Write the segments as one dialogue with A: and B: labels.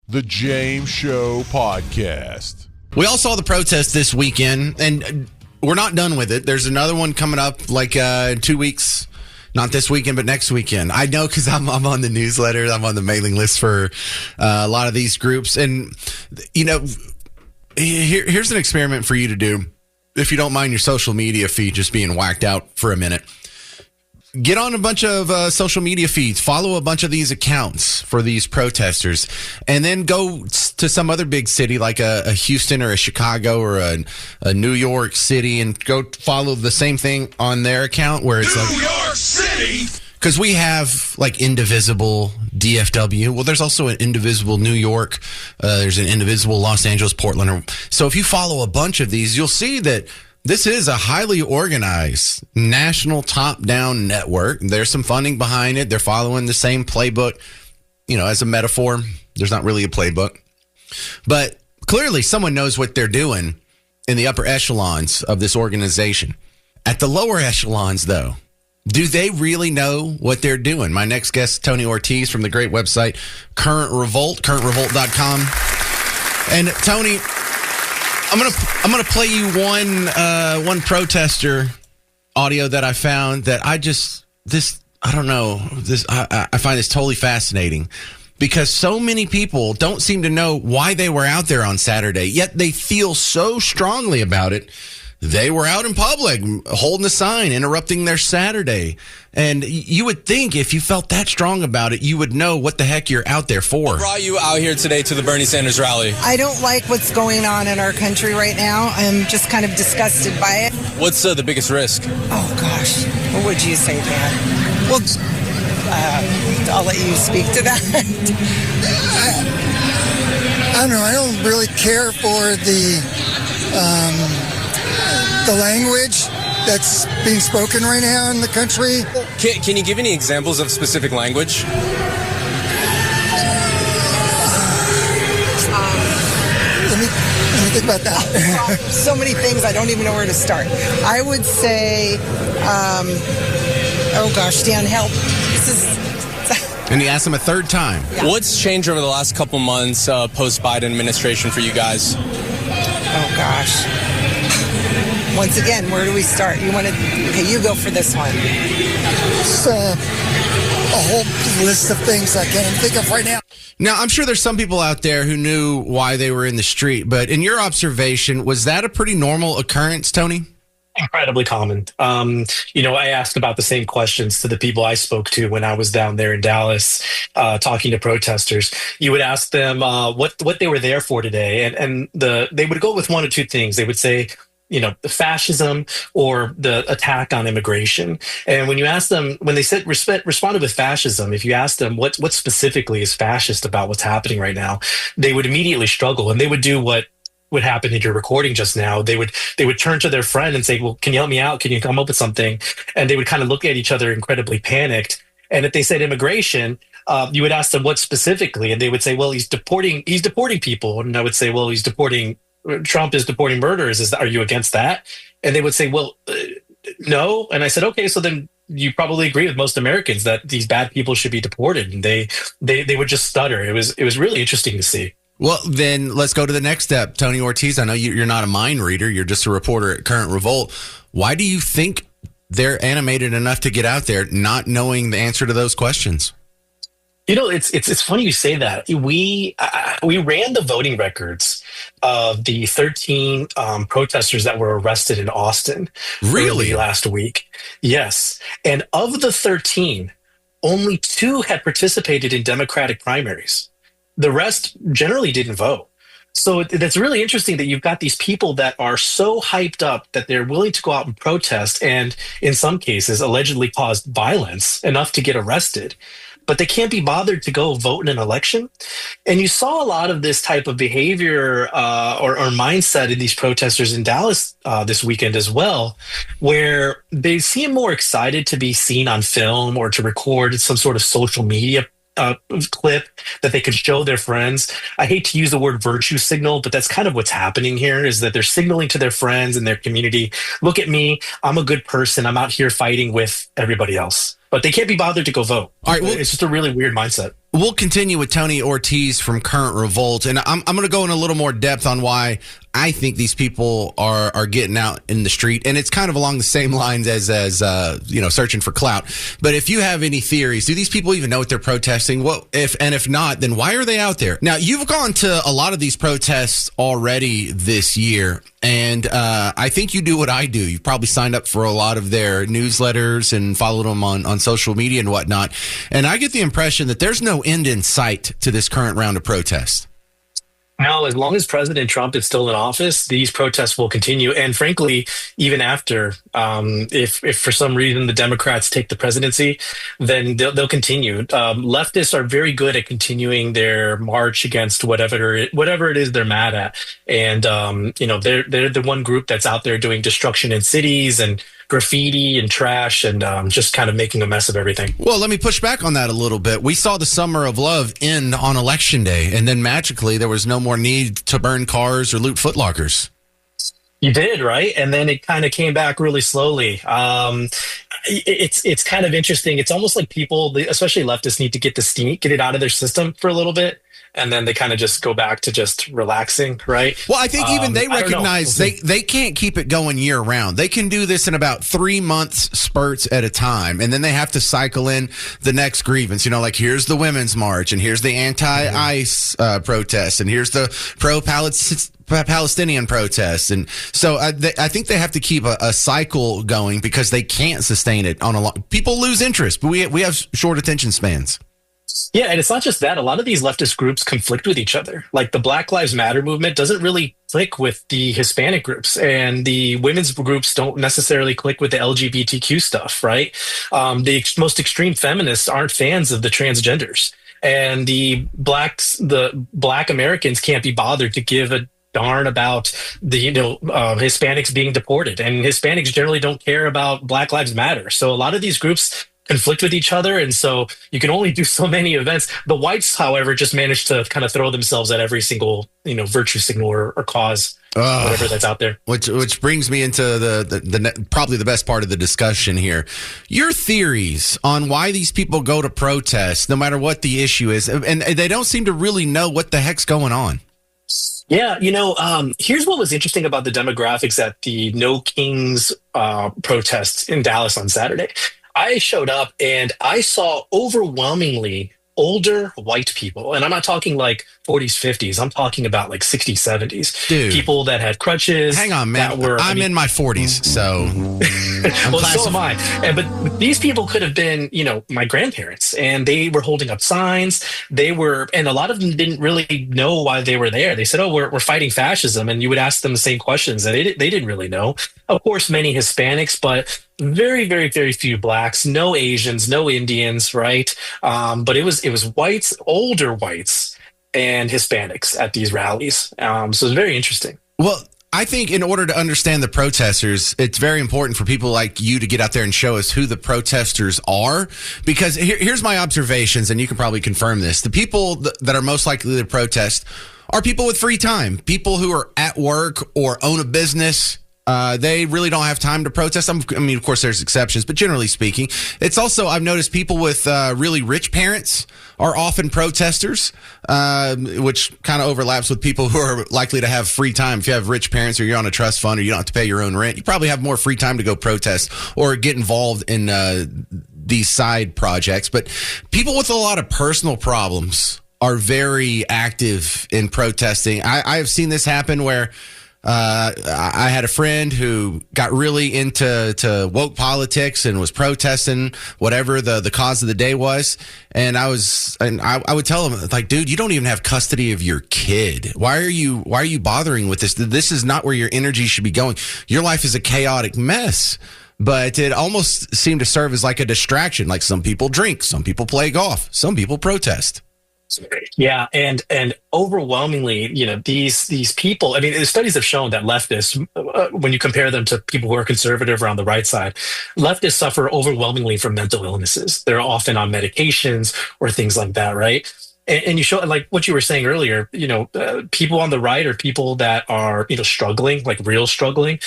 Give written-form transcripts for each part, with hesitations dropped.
A: The James Show Podcast.
B: We all saw the protest this weekend, and we're not done with it. There's another one coming up in 2 weeks. Not this weekend, but next weekend. I know because I'm on the newsletter. I'm on the mailing list for a lot of these groups. And, you know, here's an experiment for you to do. If you don't mind your social media feed just being whacked out for a minute. Get on a bunch of social media feeds, follow a bunch of these accounts for these protesters, and then go to some other big city like a Houston or a Chicago or a New York City and go follow the same thing on their account where it's
A: New York City!
B: Because we have like Indivisible DFW. Well, there's also an Indivisible New York. There's an Indivisible Los Angeles, Portland. So if you follow a bunch of these, you'll see that this is a highly organized national top-down network. There's some funding behind it. They're following the same playbook, you know, as a metaphor. There's not really a playbook. But clearly someone knows what they're doing in the upper echelons of this organization. At the lower echelons, though, do they really know what they're doing? My next guest, Tony Ortiz from the great website Current Revolt, currentrevolt.com. And Tony, I'm gonna play you one protester audio that I found that I find this totally fascinating because so many people don't seem to know why they were out there on Saturday, yet they feel so strongly about it. They were out in public holding a sign, interrupting their Saturday. And you would think if you felt that strong about it, you would know what the heck you're out there for.
C: What brought you out here today to the Bernie Sanders rally?
D: I don't like what's going on in our country right now. I'm just kind of disgusted by it.
C: What's the biggest risk?
D: Oh, gosh. What would you say, Dan? Well, I'll let you speak to that.
E: I don't know. I don't really care for the language that's being spoken right now in the country.
C: Can you give any examples of specific language?
E: Let me think about that.
D: So many things, I don't even know where to start. I would say, oh gosh, Dan, help.
B: And he asked him a third time.
D: Yeah.
C: What's changed over the last couple months post-Biden administration for you guys?
D: Oh gosh. Once again, where do we start? Okay, you go for this one.
E: It's a whole list of things I can't even think of right now.
B: Now, I'm sure there's some people out there who knew why they were in the street, but in your observation, was that a pretty normal occurrence, Tony?
F: Incredibly common. I asked about the same questions to the people I spoke to when I was down there in Dallas talking to protesters. You would ask them what they were there for today, and they would go with one or two things. They would say, the fascism or the attack on immigration. And when you ask them, when they said responded with fascism, if you ask them what specifically is fascist about what's happening right now, they would immediately struggle, and they would do what would happen in your recording just now. They would turn to their friend and say, well, can you help me out? Can you come up with something? And they would kind of look at each other incredibly panicked. And if they said immigration, you would ask them what specifically, and they would say, well, he's deporting people. And I would say, well, Trump is deporting murderers. Are you against that? And they would say, well, no. And I said, okay, so then you probably agree with most Americans that these bad people should be deported. And they would just stutter. It was really interesting to see.
B: Well, then let's go to the next step. Tony Ortiz, I know you're not a mind reader. You're just a reporter at Current Revolt. Why do you think they're animated enough to get out there not knowing the answer to those questions?
F: It's funny you say that. We ran the voting records of the 13 protesters that were arrested in Austin
B: really
F: last week. Yes. And of the 13, only 2 had participated in Democratic primaries. The rest generally didn't vote. So that's really interesting that you've got these people that are so hyped up that they're willing to go out and protest and, in some cases, allegedly caused violence enough to get arrested. But they can't be bothered to go vote in an election. And you saw a lot of this type of behavior or mindset in these protesters in Dallas this weekend as well, where they seem more excited to be seen on film or to record some sort of social media clip that they could show their friends. I hate to use the word virtue signal, but that's kind of what's happening here, is that they're signaling to their friends and their community, look at me, I'm a good person, I'm out here fighting with everybody else. But they can't be bothered to go vote.
B: All right, well,
F: it's just a really weird mindset.
B: We'll continue with Tony Ortiz from Current Revolt, and I'm going to go in a little more depth on why I think these people are getting out in the street, and it's kind of along the same lines as searching for clout. But if you have any theories, do these people even know what they're protesting? If not, then why are they out there? Now, you've gone to a lot of these protests already this year, and I think you do what I do. You've probably signed up for a lot of their newsletters and followed them on social media and whatnot. And I get the impression that there's no end in sight to this current round of protests.
F: Now, as long as President Trump is still in office, these protests will continue. And frankly, even after, if for some reason the Democrats take the presidency, then they'll continue. Leftists are very good at continuing their march against whatever it is they're mad at. And, they're the one group that's out there doing destruction in cities and graffiti and trash and just kind of making a mess of everything.
B: Well, let me push back on that a little bit. We saw the Summer of Love end on Election Day, and then magically there was no more need to burn cars or loot footlockers.
F: You did, right? And then it kind of came back really slowly. It's kind of interesting. It's almost like people, especially leftists, need to get it out of their system for a little bit. And then they kind of just go back to just relaxing, right?
B: Well, I think even they recognize they can't keep it going year round. They can do this in about 3 months spurts at a time. And then they have to cycle in the next grievance. Like here's the Women's March, and here's the anti-ICE protest, and here's the pro-Palestinian protests. And so I think they have to keep a cycle going because they can't sustain it on a long. People lose interest, but we have short attention spans.
F: Yeah, and it's not just that. A lot of these leftist groups conflict with each other. Like the Black Lives Matter movement doesn't really click with the Hispanic groups, and the women's groups don't necessarily click with the LGBTQ stuff, right? The most extreme feminists aren't fans of the transgenders, and the Black Americans can't be bothered to give a darn about the Hispanics being deported, and Hispanics generally don't care about Black Lives Matter. So a lot of these groups conflict with each other, and so you can only do so many events. The whites, however, just manage to kind of throw themselves at every single virtue signal or cause, whatever that's out there.
B: Which brings me into the probably the best part of the discussion here. Your theories on why these people go to protest, no matter what the issue is, and they don't seem to really know what the heck's going on.
F: Yeah, here's what was interesting about the demographics at the No Kings protests in Dallas on Saturday. I showed up and I saw overwhelmingly older white people. And I'm not talking like 40s, 50s. I'm talking about like 60s, 70s.
B: Dude,
F: people that had crutches.
B: Hang on, man. I'm in my 40s, so.
F: Well, so am I. But these people could have been, my grandparents, and they were holding up signs. And a lot of them didn't really know why they were there. They said, oh, we're fighting fascism. And you would ask them the same questions, and they didn't really know. Of course, many Hispanics, but very, very, very few Blacks, no Asians, no Indians, right? But it was whites, older whites, and Hispanics at these rallies. So it's very interesting.
B: Well, I think in order to understand the protesters, it's very important for people like you to get out there and show us who the protesters are. Because here's my observations, and you can probably confirm this. The people that are most likely to protest are people with free time, people who are at work or own a business. They really don't have time to protest. I mean, of course, there's exceptions, but generally speaking, it's also, I've noticed people with really rich parents are often protesters, which kind of overlaps with people who are likely to have free time. If you have rich parents or you're on a trust fund or you don't have to pay your own rent, you probably have more free time to go protest or get involved in these side projects. But people with a lot of personal problems are very active in protesting. I have seen this happen where I had a friend who got really into woke politics and was protesting whatever the cause of the day was. And I would tell him, like, dude, you don't even have custody of your kid. Why are you bothering with this? This is not where your energy should be going. Your life is a chaotic mess. But it almost seemed to serve as like a distraction. Like some people drink, some people play golf, some people protest.
F: Yeah, and overwhelmingly, these people. I mean, the studies have shown that leftists, when you compare them to people who are conservative or on the right side, leftists suffer overwhelmingly from mental illnesses. They're often on medications or things like that, right? And you show, like what you were saying earlier, people on the right are people that are, struggling, like really struggling,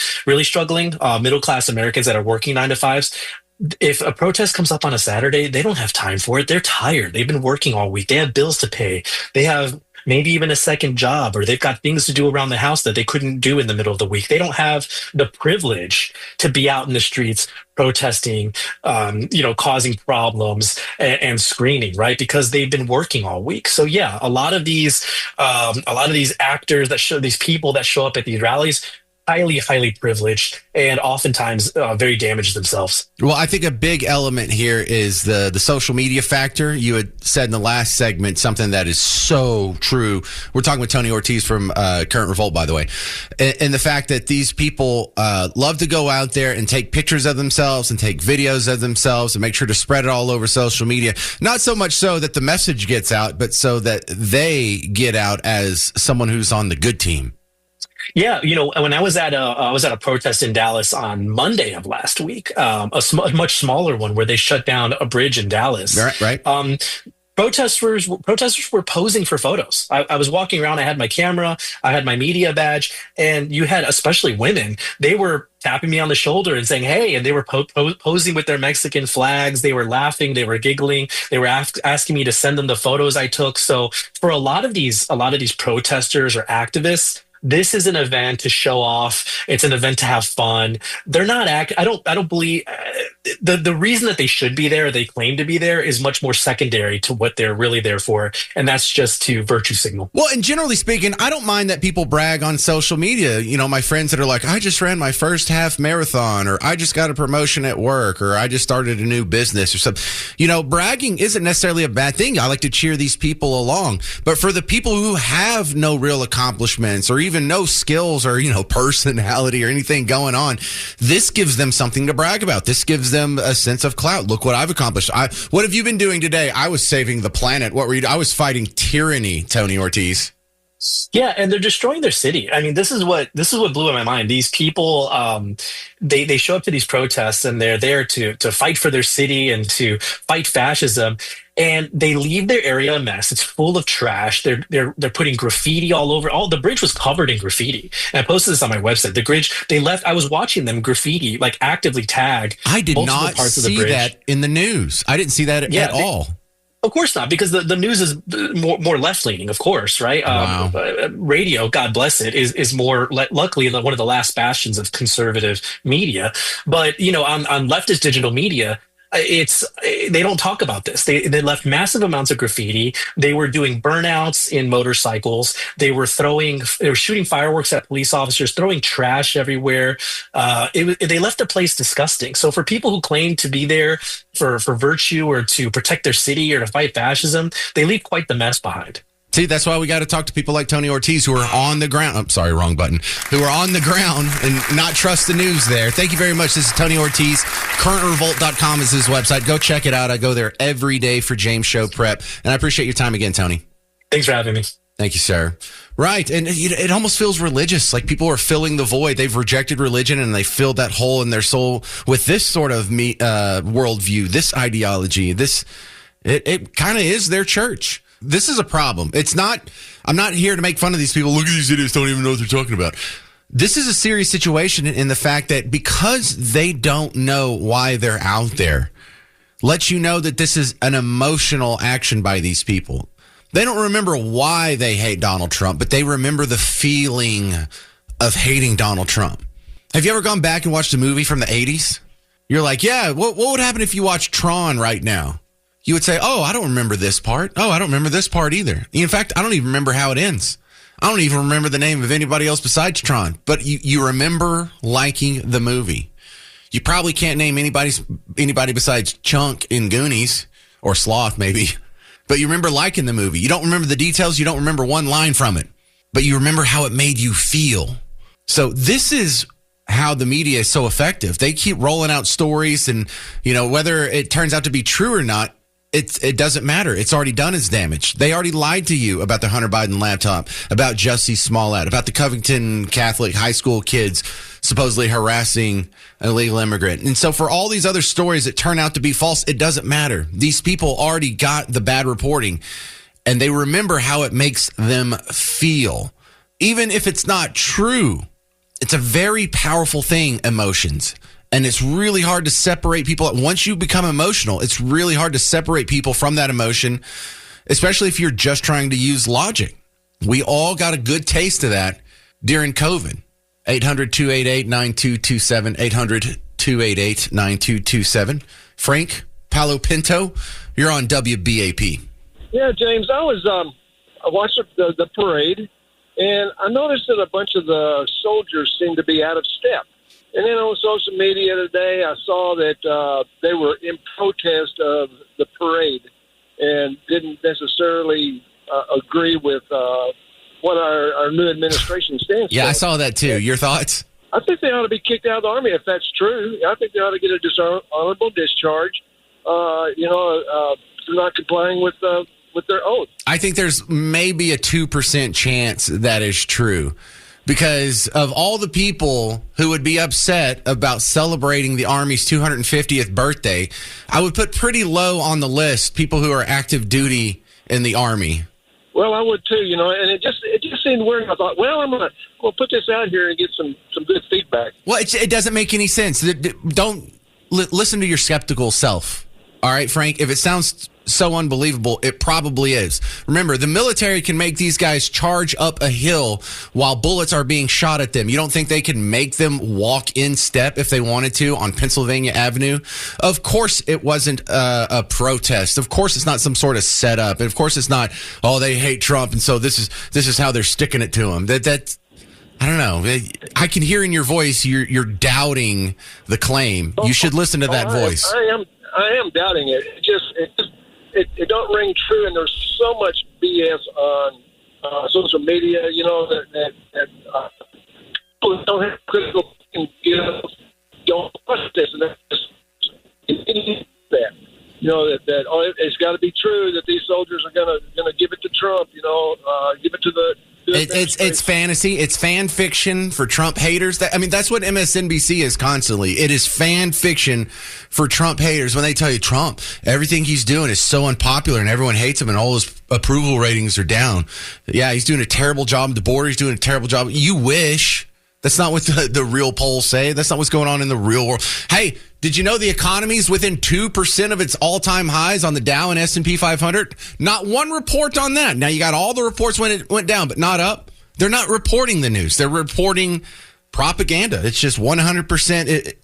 F: middle class Americans that are working 9 to 5s. if a protest comes up on a Saturday, they don't have time for it. They're tired. They've been working all week. They have bills to pay. They have maybe even a second job, or they've got things to do around the house that they couldn't do in the middle of the week. They don't have the privilege to be out in the streets protesting, causing problems and screaming, right? Because they've been working all week. So yeah, a lot of these actors these people that show up at these rallies, highly privileged, and oftentimes very damaged themselves.
B: Well, I think a big element here is the social media factor. You had said in the last segment something that is so true. We're talking with Tony Ortiz from Current Revolt, by the way, and the fact that these people love to go out there and take pictures of themselves and take videos of themselves and make sure to spread it all over social media. Not so much so that the message gets out, but so that they get out as someone who's on the good team.
F: Yeah, when I was at a protest in Dallas on Monday of last week, a much smaller one where they shut down a bridge in Dallas.
B: Right.
F: Protesters were posing for photos. I was walking around. I had my camera. I had my media badge, and you had, especially women, they were tapping me on the shoulder and saying, "Hey," and they were posing with their Mexican flags. They were laughing. They were giggling. They were asking me to send them the photos I took. So for a lot of these protesters or activists, this is an event to show off. It's an event to have fun. They're not I don't believe the reason that they should be there, or they claim to be there, is much more secondary to what they're really there for. And that's just to virtue signal.
B: Well, and generally speaking, I don't mind that people brag on social media. My friends that are like, I just ran my first half marathon, or I just got a promotion at work, or I just started a new business or something. Bragging isn't necessarily a bad thing. I like to cheer these people along. But for the people who have no real accomplishments, or even no skills or, personality or anything going on, this gives them something to brag about. This gives them a sense of clout. Look what I've accomplished. What have you been doing today? I was saving the planet. What were you? I was fighting tyranny, Tony Ortiz.
F: Yeah, and they're destroying their city. I mean, this is what blew my mind. These people, they show up to these protests, and they're there to fight for their city and to fight fascism. And they leave their area a mess. It's full of trash. They're putting graffiti all over. The bridge was covered in graffiti. And I posted this on my website. The bridge they left. I was watching them graffiti, like actively tag.
B: I did not see that in the news. I didn't see that at all.
F: Of course not, because the news is more left leaning, of course, right?
B: Wow.
F: Radio, God bless it, is more luckily one of the last bastions of conservative media. But on leftist digital media, they don't talk about this. They left massive amounts of graffiti. They were doing burnouts in motorcycles. They were shooting fireworks at police officers, throwing trash everywhere. They left the place disgusting. So for people who claim to be there for virtue, or to protect their city, or to fight fascism, they leave quite the mess behind.
B: See, that's why we got to talk to people like Tony Ortiz, who are on the ground. I'm sorry, wrong button. Who are on the ground and not trust the news there. Thank you very much. This is Tony Ortiz. CurrentRevolt.com is his website. Go check it out. I go there every day for James Show prep. And I appreciate your time again, Tony.
F: Thanks for having me.
B: Thank you, sir. Right. And it almost feels religious, like people are filling the void. They've rejected religion, and they filled that hole in their soul with this sort of worldview, this ideology. It kind of is their church. This is a problem. I'm not here to make fun of these people. Look at these idiots, don't even know what they're talking about. This is a serious situation in the fact that because they don't know why they're out there, lets you know that this is an emotional action by these people. They don't remember why they hate Donald Trump, but they remember the feeling of hating Donald Trump. Have you ever gone back and watched a movie from the 80s? You're like, yeah, what would happen if you watched Tron right now? You would say, oh, I don't remember this part. Oh, I don't remember this part either. In fact, I don't even remember how it ends. I don't even remember the name of anybody else besides Tron. But you remember liking the movie. You probably can't name anybody besides Chunk in Goonies, or Sloth maybe. But you remember liking the movie. You don't remember the details. You don't remember one line from it. But you remember how it made you feel. So this is how the media is so effective. They keep rolling out stories, and whether it turns out to be true or not, it doesn't matter. It's already done its damage. They already lied to you about the Hunter Biden laptop, about Jussie Smollett, about the Covington Catholic high school kids supposedly harassing an illegal immigrant. And so for all these other stories that turn out to be false, it doesn't matter. These people already got the bad reporting, and they remember how it makes them feel. Even if it's not true, it's a very powerful thing, emotions. And it's really hard to separate people. Once you become emotional, it's really hard to separate people from that emotion, especially if you're just trying to use logic. We all got a good taste of that during COVID. 800-288-9227, 800-288-9227. Frank Palo Pinto, you're on WBAP.
G: Yeah, James, I watched the parade, and I noticed that a bunch of the soldiers seemed to be out of step. And then on social media today, I saw that they were in protest of the parade and didn't necessarily agree with what our new administration stands for.
B: Yeah, I saw that too. Your thoughts?
G: I think they ought to be kicked out of the Army if that's true. I think they ought to get a dishonorable discharge, for not complying with their oath.
B: I think there's maybe a 2% chance that is true. Because of all the people who would be upset about celebrating the Army's 250th birthday, I would put pretty low on the list people who are active duty in the Army.
G: Well, I would too, and it just seemed weird. I thought, well, I'm gonna put this out here and get some good feedback.
B: Well, it doesn't make any sense. Don't listen to your skeptical self. All right, Frank, if it sounds so unbelievable, it probably is. Remember, the military can make these guys charge up a hill while bullets are being shot at them. You don't think they can make them walk in step if they wanted to on Pennsylvania Avenue? Of course it wasn't a protest. Of course it's not some sort of setup. And of course it's not, they hate Trump, and so this is how they're sticking it to him. That I don't know. I can hear in your voice you're doubting the claim. You should listen to that voice.
G: I am doubting it. It don't ring true, and there's so much BS on social media. That people don't have critical thinking. Don't trust this, and that's that. It's got to be true that these soldiers are gonna give it to Trump. Give it to the.
B: It's fantasy. It's fan fiction for Trump haters. That's what MSNBC is constantly. It is fan fiction for Trump haters when they tell you Trump, everything he's doing is so unpopular and everyone hates him and all his approval ratings are down. Yeah, he's doing a terrible job at the border. He's doing a terrible job. You wish. That's not what the real polls say. That's not what's going on in the real world. Hey, did you know the economy is within 2% of its all-time highs on the Dow and S&P 500? Not one report on that. Now, you got all the reports when it went down, but not up. They're not reporting the news. They're reporting propaganda. It's just 100%.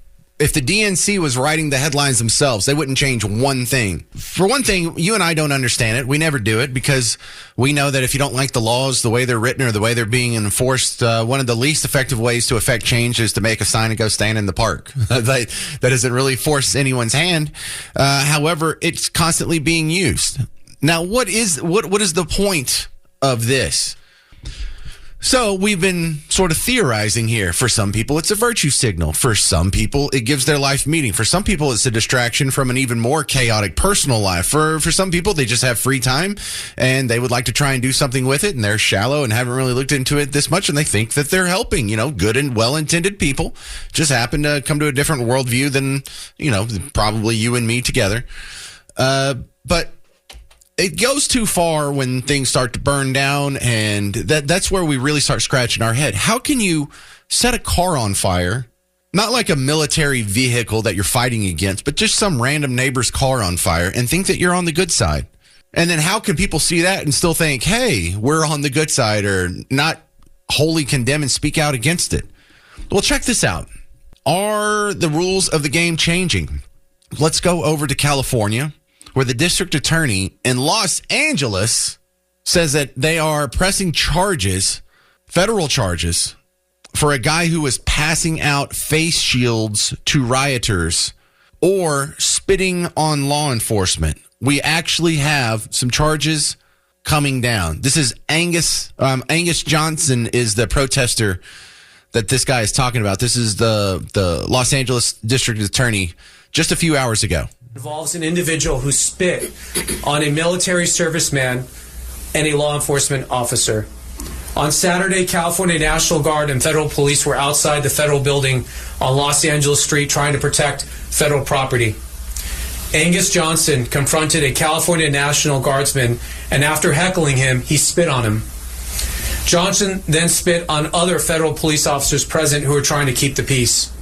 B: If the DNC was writing the headlines themselves, they wouldn't change one thing. For one thing, you and I don't understand it. We never do it because we know that if you don't like the laws, the way they're written or the way they're being enforced, one of the least effective ways to affect change is to make a sign and go stand in the park. That doesn't really force anyone's hand. However, it's constantly being used. Now, what is the point of this? So we've been sort of theorizing here. For some people, it's a virtue signal. For some people, it gives their life meaning. For some people, it's a distraction from an even more chaotic personal life. For some people, they just have free time and they would like to try and do something with it, and they're shallow and haven't really looked into it this much, and they think that they're helping. Good and well-intended people just happen to come to a different worldview than, probably you and me together. But it goes too far when things start to burn down, and that's where we really start scratching our head. How can you set a car on fire, not like a military vehicle that you're fighting against, but just some random neighbor's car on fire, and think that you're on the good side? And then how can people see that and still think, hey, we're on the good side, or not wholly condemn and speak out against it? Well, check this out. Are the rules of the game changing? Let's go over to California, where the district attorney in Los Angeles says that they are pressing charges, federal charges, for a guy who was passing out face shields to rioters or spitting on law enforcement. We actually have some charges coming down. This is Angus Johnson is the protester that this guy is talking about. This is the Los Angeles district attorney just a few hours ago.
H: Involves an individual who spit on a military serviceman and a law enforcement officer. On Saturday, California National Guard and federal police were outside the federal building on Los Angeles Street trying to protect federal property. Angus Johnson confronted a California National Guardsman, and after heckling him, he spit on him. Johnson then spit on other federal police officers present who were trying to keep the peace.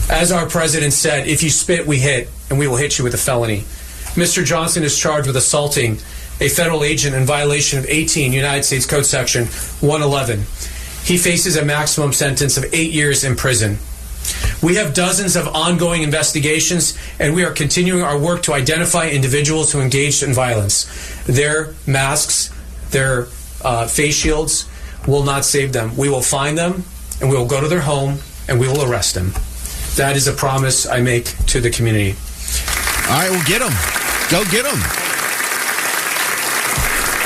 H: As our president said, if you spit, we hit, and we will hit you with a felony. Mr. Johnson is charged with assaulting a federal agent in violation of 18 United States Code Section 111. He faces a maximum sentence of 8 years in prison. We have dozens of ongoing investigations, and we are continuing our work to identify individuals who engaged in violence. Their masks, their face shields will not save them. We will find them, and we will go to their home, and we will arrest them. That is a promise I make to the community.
B: All right, well, get them. Go get them.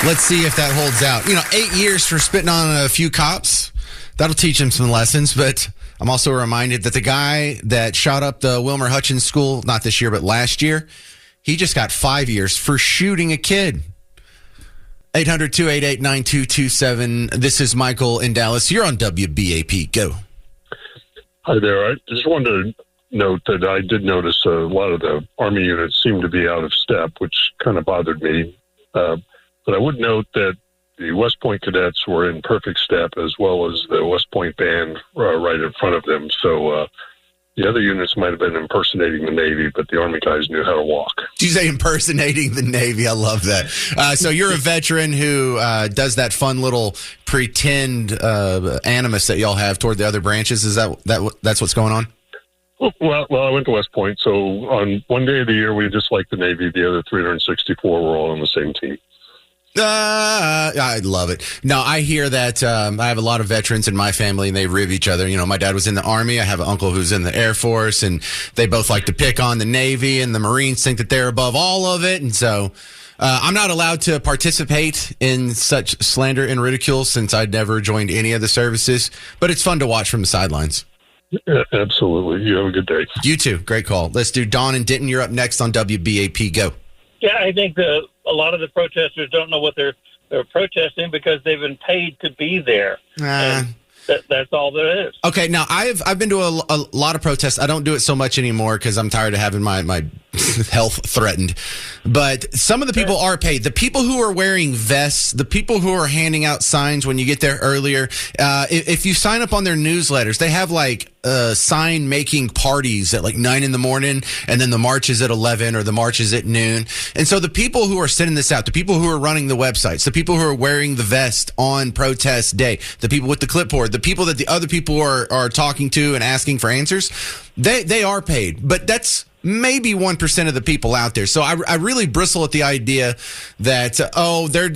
B: Let's see if that holds out. 8 years for spitting on a few cops. That'll teach him some lessons, but I'm also reminded that the guy that shot up the Wilmer Hutchins School, not this year, but last year, he just got 5 years for shooting a kid. 800-288-9227. This is Michael in Dallas. You're on WBAP. Go.
I: Hi there. I just wanted to note that I did notice a lot of the Army units seem to be out of step, which kind of bothered me. But I would note that the West Point cadets were in perfect step, as well as the West Point band right in front of them. So the other units might have been impersonating the Navy, but the Army guys knew how to walk.
B: Did you say impersonating the Navy? I love that. So you're a veteran who does that fun little pretend animus that y'all have toward the other branches. Is that's what's going on?
I: Well, I went to West Point, so on one day of the year we just like the Navy. The other 364 were all on the same team.
B: I love it. No, I hear that. I have a lot of veterans in my family, and they rib each other. My dad was in the Army. I have an uncle who's in the Air Force, and they both like to pick on the Navy, and the Marines think that they're above all of it. And so I'm not allowed to participate in such slander and ridicule since I'd never joined any of the services. But it's fun to watch from the sidelines.
I: Yeah, absolutely. You have a good day.
B: You too. Great call. Let's do Don and Denton. You're up next on WBAP. Go.
J: Yeah, I think a lot of the protesters don't know what they're protesting because they've been paid to be there. And that's all there is.
B: Okay, now I've been to a lot of protests. I don't do it so much anymore because I'm tired of having my health threatened. But some of the people are paid. The people who are wearing vests, the people who are handing out signs when you get there earlier, if you sign up on their newsletters, they have sign making parties at 9 in the morning, and then the march is at 11 or the march is at noon. And so the people who are sending this out, the people who are running the websites, the people who are wearing the vest on protest day, the people with the clipboard, the people that the other people are talking to and asking for answers, they are paid. But that's maybe 1% of the people out there. So I really bristle at the idea that,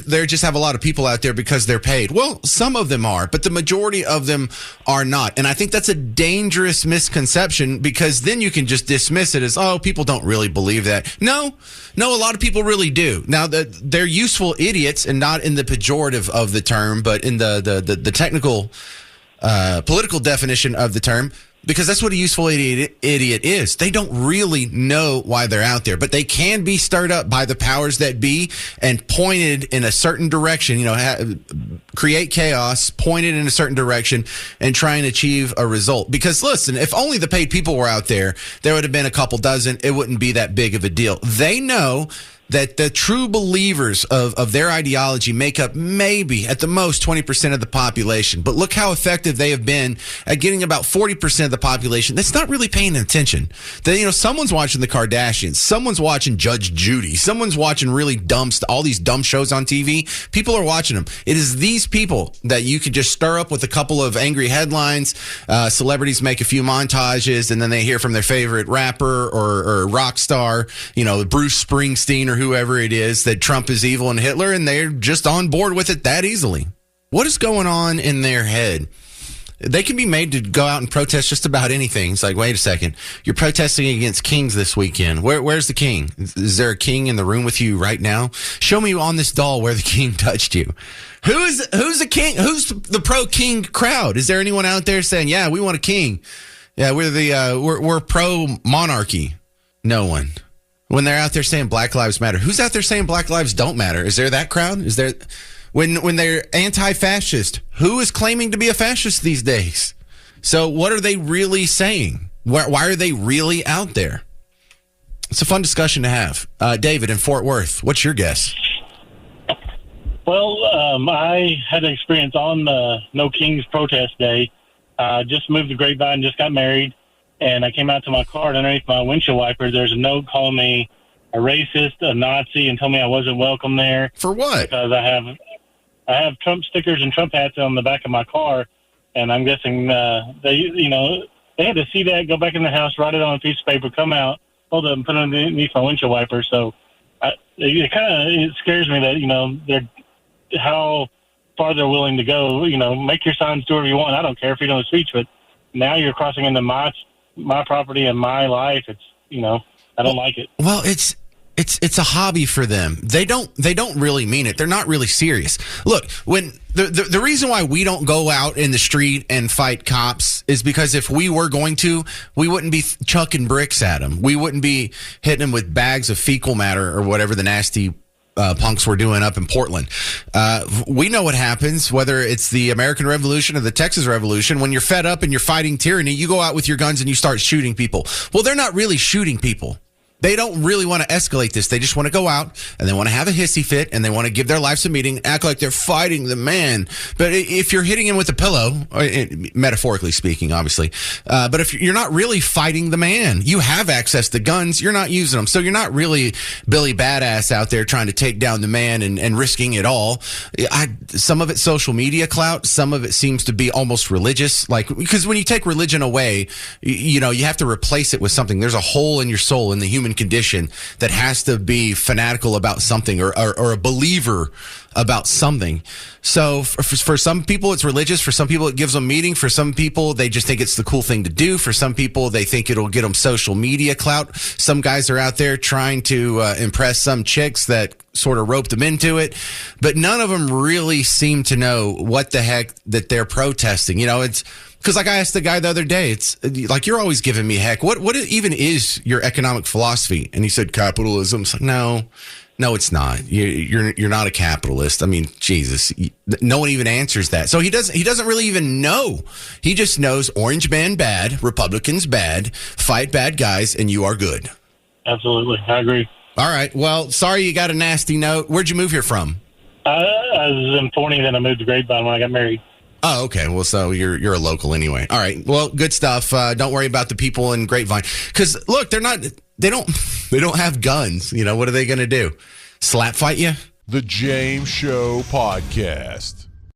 B: they just have a lot of people out there because they're paid. Well, some of them are, but the majority of them are not. And I think that's a dangerous misconception because then you can just dismiss it as, people don't really believe that. No, a lot of people really do. Now, they're useful idiots, and not in the pejorative of the term, but in the technical political definition of the term. Because that's what a useful idiot is. They don't really know why they're out there, but they can be stirred up by the powers that be and pointed in a certain direction, create chaos, pointed in a certain direction and try and achieve a result. Because listen, if only the paid people were out there would have been a couple dozen. It wouldn't be that big of a deal. They know that the true believers of their ideology make up maybe at the most 20% of the population. But look how effective they have been at getting about 40% of the population that's not really paying attention. Someone's watching the Kardashians. Someone's watching Judge Judy. Someone's watching really all these dumb shows on TV. People are watching them. It is these people that you could just stir up with a couple of angry headlines. Celebrities make a few montages, and then they hear from their favorite rapper or rock star, Bruce Springsteen or whoever it is, that Trump is evil and Hitler, and they're just on board with it that easily. What is going on in their head? They can be made to go out and protest just about anything. It's like, wait a second, you're protesting against kings this weekend. Where's the king? Is there a king in the room with you right now? Show me on this doll where the king touched you. Who's the king? Who's the pro-king crowd? Is there anyone out there saying, yeah, we want a king? Yeah, we're pro-monarchy. No one. When they're out there saying Black Lives Matter, who's out there saying Black Lives don't matter? Is there that crowd? Is there when they're anti-fascist? Who is claiming to be a fascist these days? So what are they really saying? Why are they really out there? It's a fun discussion to have. David in Fort Worth, what's your guess?
J: Well, I had an experience on No Kings protest day. Just moved to Grapevine, just got married. and I came out to my car, and underneath my windshield wiper, there's a note calling me a racist, a Nazi, and told me I wasn't welcome there.
B: For what?
J: Because I have Trump stickers and Trump hats on the back of my car, and I'm guessing they had to see that, go back in the house, write it on a piece of paper, come out, hold it, and put it underneath my windshield wiper. So it scares me that they're how far they're willing to go. Make your signs do whatever you want. I don't care if you don't speech, but now you're crossing into my property and my life. It's I don't like it.
B: Well, it's a hobby for them. They don't really mean it. They're not really serious. Look, when the reason why we don't go out in the street and fight cops is because if we were going to, we wouldn't be chucking bricks at them. We wouldn't be hitting them with bags of fecal matter or whatever the nasty punks were doing up in Portland. We know what happens, whether it's the American Revolution or the Texas Revolution. When you're fed up and you're fighting tyranny, you go out with your guns and you start shooting people. Well, they're not really shooting people. They don't really want to escalate this. They just want to go out and they want to have a hissy fit and they want to give their lives a meeting, act like they're fighting the man. But if you're hitting him with a pillow, metaphorically speaking, obviously, but if you're not really fighting the man, you have access to guns, you're not using them. So you're not really Billy Badass out there trying to take down the man and risking it all. Some of it's social media clout. Some of it seems to be almost religious. Because when you take religion away, you have to replace it with something. There's a hole in your soul, in the human condition, that has to be fanatical about something or a believer about something. So for some people it's religious, for some people it gives them meaning, for some people they just think it's the cool thing to do, for some people they think it'll get them social media clout. Some guys are out there trying to impress some chicks that sort of roped them into it, but none of them really seem to know what the heck that they're protesting. It's because, like I asked the guy the other day, it's like, you're always giving me heck. What even is your economic philosophy? And he said capitalism. It's like, no, it's not. You're not a capitalist. I mean, Jesus, no one even answers that. So he doesn't really even know. He just knows orange man bad, Republicans bad, fight bad guys, and you are good.
J: Absolutely, I agree.
B: All right. Well, sorry you got a nasty note. Where'd you move here from?
J: I was in 20, then I moved to Grapevine when I got married.
B: Oh, okay. Well, so you're a local anyway. All right. Well, good stuff. Don't worry about the people in Grapevine, because look, they don't have guns. What are they going to do? Slap fight you?
A: The James Show Podcast.